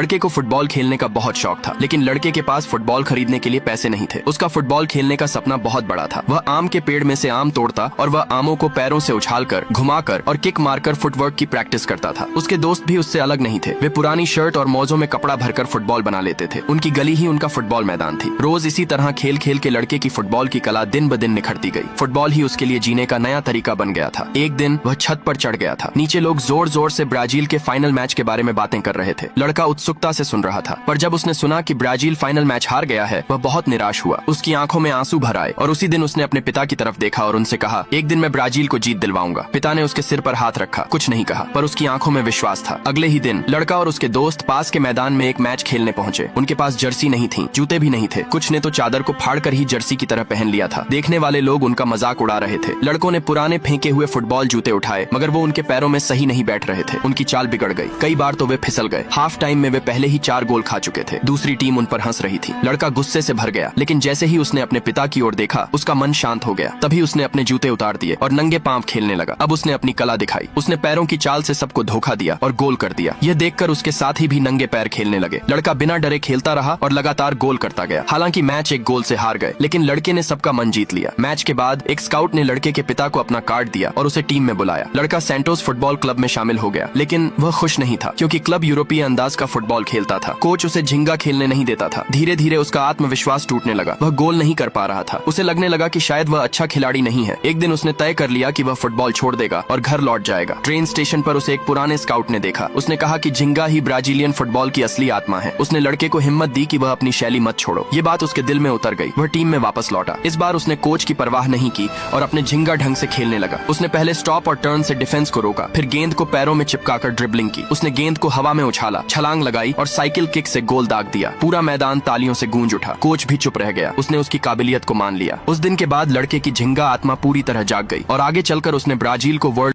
लड़के को फुटबॉल खेलने का बहुत शौक था, लेकिन लड़के के पास फुटबॉल खरीदने के लिए पैसे नहीं थे। उसका फुटबॉल खेलने का सपना बहुत बड़ा था। वह आम के पेड़ में से आम तोड़ता और वह आमों को पैरों से उछालकर, घुमाकर और किक मारकर फुटवर्क की प्रैक्टिस करता था। उसके दोस्त भी उससे अलग नहीं थे। वे पुरानी शर्ट और मौजों में कपड़ा भरकर फुटबॉल बना लेते थे। उनकी गली ही उनका फुटबॉल मैदान थी। रोज इसी तरह खेल खेल के लड़के की फुटबॉल की कला दिन ब दिन निखरती गई। फुटबॉल ही उसके लिए जीने का नया तरीका बन गया था। एक दिन वह छत पर चढ़ गया था। नीचे लोग जोर जोर से ब्राजील के फाइनल मैच के बारे में बातें कर रहे थे। लड़का उत्सुकता से सुन रहा था, पर जब उसने सुना कि ब्राजील फाइनल मैच हार गया है, वह बहुत निराश हुआ। उसकी आंखों में आंसू भर आए और उसी दिन उसने अपने पिता की तरफ देखा और उनसे कहा, एक दिन मैं ब्राजील को जीत दिलवाऊंगा। पिता ने उसके सिर पर हाथ रखा, कुछ नहीं कहा, पर उसकी आंखों में विश्वास था। अगले ही दिन लड़का और उसके दोस्त पास के मैदान में एक मैच खेलने पहुंचे। उनके पास जर्सी नहीं थी, जूते भी नहीं थे। कुछ ने तो चादर को फाड़कर ही जर्सी की तरह पहन लिया था। देखने वाले लोग उनका मजाक उड़ा रहे थे। लड़कों ने पुराने फेंके हुए फुटबॉल जूते उठाए, मगर वो उनके पैरों में सही नहीं बैठ रहे थे। उनकी चाल बिगड़ गई। कई बार तो वे फिसल गए। हाफ टाइम में वे पहले ही 4 गोल खा चुके थे। दूसरी टीम उन पर हंस रही थी। लड़का गुस्से से भर गया, लेकिन जैसे ही उसने अपने पिता की ओर देखा, उसका मन शांत हो गया। तभी उसने अपने जूते उतार दिए और नंगे पांव खेलने लगा। अब उसने अपनी कला दिखाई। उसने पैरों की चाल से सबको धोखा दिया और गोल कर दिया। यह देखकर उसके साथी भी नंगे पैर खेलने लगे। लड़का बिना डरे खेलता रहा और लगातार गोल करता गया। हालांकि मैच एक गोल से हार गए, लेकिन लड़के ने सबका मन जीत लिया। मैच के बाद एक स्काउट ने लड़के के पिता को अपना कार्ड दिया और उसे टीम में बुलाया। लड़का सैंटोस फुटबॉल क्लब में शामिल हो गया, लेकिन वह खुश नहीं था, क्योंकि क्लब यूरोपीय अंदाज का फुटबॉल खेलता था। कोच उसे झिंगा खेलने नहीं देता था। धीरे धीरे उसका आत्मविश्वास टूटने लगा। वह गोल नहीं कर पा रहा था। उसे लगने लगा कि शायद वह अच्छा खिलाड़ी नहीं है। एक दिन उसने तय कर लिया कि वह फुटबॉल छोड़ देगा और घर लौट जाएगा। ट्रेन स्टेशन पर उसे एक पुराने स्काउट ने देखा। उसने कहा कि झिंगा ही ब्राजीलियन फुटबॉल की असली आत्मा है। उसने लड़के को हिम्मत दी कि वह अपनी शैली मत छोड़ो। ये बात उसके दिल में उतर गई। वह टीम में वापस लौटा। इस बार उसने कोच की परवाह नहीं की और अपने झिंगा ढंग से खेलने लगा। उसने पहले स्टॉप और टर्न से डिफेंस को रोका, फिर गेंद को पैरों में चिपकाकर ड्रिबलिंग की। उसने गेंद को हवा में उछाला, छलांग लगाई और साइकिल किक से गोल दाग दिया। पूरा मैदान तालियों से गूंज उठा। कोच भी चुप रह गया। उसने उसकी काबिलियत को मान लिया। उस दिन के बाद लड़के की झिंगा आत्मा पूरी तरह जाग गई और आगे चलकर उसने ब्राजील को वर्ल्ड